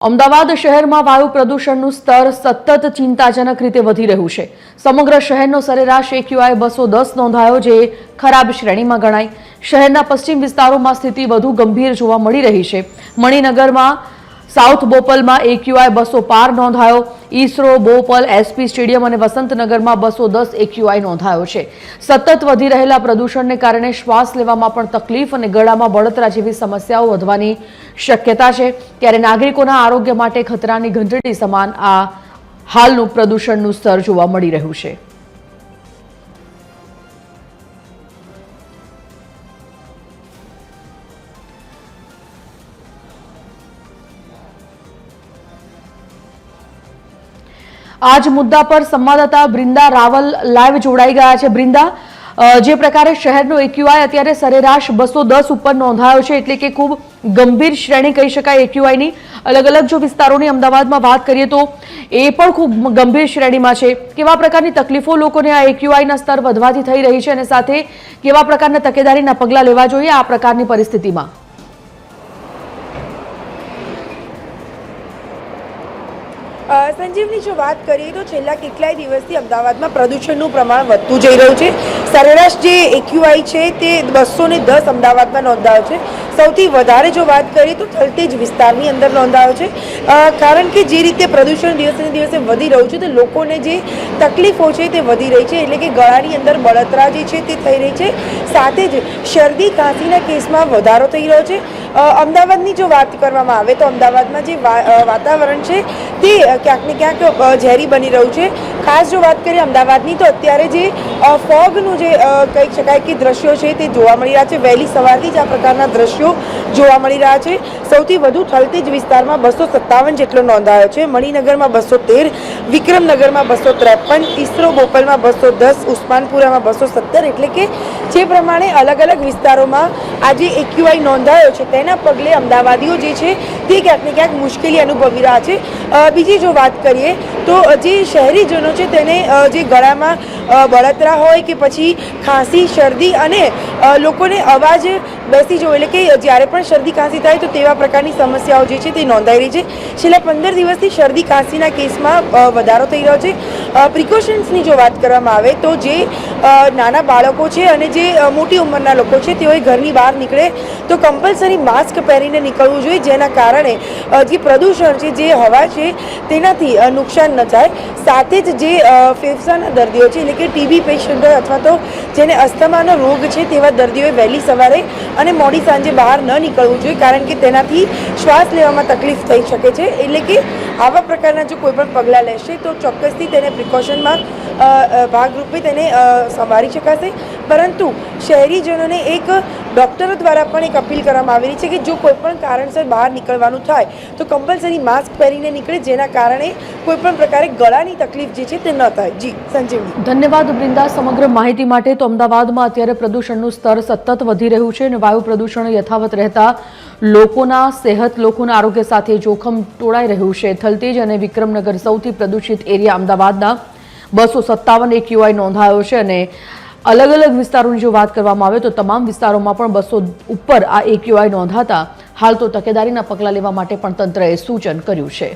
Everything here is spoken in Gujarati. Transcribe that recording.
અમદાવાદ શહેરમાં વાયુ પ્રદૂષણનું સ્તર સતત ચિંતાજનક રીતે વધી રહ્યું છે। સમગ્ર શહેરનો સરેરાશ AQI 210 નોંધાયો, જે ખરાબ શ્રેણીમાં ગણાય। શહેરના પશ્ચિમ વિસ્તારોમાં સ્થિતિ વધુ ગંભીર જોવા મળી રહી છે। મણિનગરમાં સાઉથ બોપલમાં AQI 200 પાર નોંધાયો। ઈસરો, બોપલ, SP સ્ટેડિયમ અને વસંતનગરમાં 210 AQI નોંધાયો છે। સતત વધી રહેલા પ્રદૂષણને કારણે શ્વાસ લેવામાં પણ તકલીફ અને ગળામાં બળતરા જેવી સમસ્યાઓ વધવાની શક્યતા છે। ત્યારે નાગરિકોના આરોગ્ય માટે ખતરાની ઘંટડી સમાન આ હાલનું પ્રદૂષણનું સ્તર જોવા મળી રહ્યું છે। आज मुद्दा पर संवाददाता ब्रिंदा रावल लाइव जोड़ाई गया है। ब्रिंदा, जे प्रकारे शहरनो AQI अत्यारे सरेराश 210 ઉપર નોંધાયો છે, એટલે કે ખૂબ ગંભીર શ્રેણી કહી શકાય AQI ની। અલગ અલગ જો વિસ્તારોની અમદાવાદમાં વાત કરીએ તો એ પણ ખૂબ ગંભીર શ્રેણીમાં છે। કેવા પ્રકારની તકલીફો લોકોને આ AQI ના સ્તર વધવાથી થઈ રહી છે અને સાથે કેવા પ્રકારના તકેદારીના પગલાં લેવા જોઈએ આ પ્રકારની પરિસ્થિતિમાં? संजीवनी जो बात करिए तो छेल्ला કેટલાય દિવસથી અમદાવાદમાં પ્રદૂષણનું પ્રમાણ વધતું જઈ રહ્યું છે। સરેરાશ જે AQI છે તે 210 અમદાવાદમાં નોંધાયો છે। સૌથી વધારે જો વાત કરીએ તો થલતેજ વિસ્તારની અંદર નોંધાયો છે, કારણ કે જે રીતે પ્રદૂષણ દિવસે દિવસે વધી રહ્યું છે તો લોકોને જે તકલીફો છે તે વધી રહી છે, એટલે કે ગળાની અંદર બળતરા જે છે તે થઈ રહી છે। સાથે જ શરદી ખાંસીના કેસમાં વધારો થઈ રહ્યો છે। અમદાવાદની જો વાત કરવામાં આવે તો અમદાવાદમાં જે વાતાવરણ છે તે ક્યાંક ને ક્યાંક ઝેરી બની રહ્યું છે। ખાસ જો વાત કરીએ અમદાવાદની તો અત્યારે જે ફોગનું જે કહી શકાય કે દ્રશ્યો છે તે જોવા મળી રહ્યા છે। વહેલી સવારથી જ આ પ્રકારના દ્રશ્યો જોવા મળી રહ્યા છે। સૌથી વધુ થલતેજ વિસ્તારમાં 257 જેટલો નોંધાયો છે, મણિનગરમાં 213, વિક્રમનગરમાં 253, ઈસરો બોપલમાં 210, ઉસ્માનપુરામાં 217, એટલે કે જે પ્રમાણે અલગ અલગ વિસ્તારોમાં આજે AQI નોંધાયો છે તેના પગલે અમદાવાદીઓ જે છે તે ક્યાંક ને ક્યાંક મુશ્કેલી અનુભવી રહ્યા છે। બીજી જો વાત કરીએ તો જે શહેરીજનો છે તેને જે ગળામાં બળતરા હોય કે પછી ખાંસી, શરદી અને લોકોને અવાજ બેસી જવો, એટલે કે જ્યારે પણ શરદી ખાંસી થાય તો તેવા પ્રકારની સમસ્યાઓ જે છે તે નોંધાઈ રહી છે। છેલ્લા 15 દિવસથી શરદી ખાંસીના કેસમાં વધારો થઈ રહ્યો છે। પ્રિકોશન્સની જો વાત કરવામાં આવે તો જે નાના બાળકો છે અને જે મોટી ઉંમરના લોકો છે તેઓએ ઘરની બહાર નીકળે તો કમ્પલસરી માસ્ક પહેરીને નીકળવું જોઈએ, જેના કારણે જે પ્રદૂષણ છે, જે હવા છે તેનાથી નુકસાન ન જાય। સાથે જ જે ફેફસાના દર્દીઓ છે, એટલે કે TB પેશન્ટ હોય અથવા તો જેને અસ્થમાનો રોગ છે તેવા દર્દીઓએ વહેલી સવારે અને મોડી સાંજે બહાર ન નીકળવું જોઈએ, કારણ કે તેનાથી શ્વાસ લેવામાં તકલીફ થઈ શકે છે। એટલે કે આવા પ્રકારના જો કોઈ પણ પગલાં લેશે તો ચોક્કસથી તેને પ્રિકોશનમાં ભાગરૂપે તેને સંભાળી શકાશે। પરંતુ શહેરીજનોને એક ડૉક્ટરો દ્વારા પણ એક અપીલ કરવામાં આવી રહી છે કે જો કોઈ પણ કારણસર બહાર નીકળવાનું થાય તો કમ્પલસરી માસ્ક પહેરીને નીકળે, જેના કારણે કોઈ પણ પ્રકારે ગળાની તકલીફ જે છે તે ન થાય। જી સંજીવની, ધન્યવાદ બ્રિંદા સમગ્ર માહિતી માટે। તો અમદાવાદમાં અત્યારે પ્રદૂષણનું સ્તર સતત વધી રહ્યું છે અને વાયુ પ્રદૂષણ યથાવત રહેતા લોકોના સેહત, લોકોના આરોગ્ય સાથે જોખમ તોડાઈ રહ્યું છે। થલતેજ અને વિક્રમનગર સૌથી પ્રદૂષિત એરિયા અમદાવાદના 257 AQI નોંધાયો છે અને અલગ અલગ વિસ્તારોની જો વાત કરવામાં આવે તો તમામ વિસ્તારોમાં પણ 200 ઉપર આ AQI નોંધાતા હાલ તો તકેદારીના પગલાં લેવા માટે પણ તંત્રએ સૂચન કર્યું છે।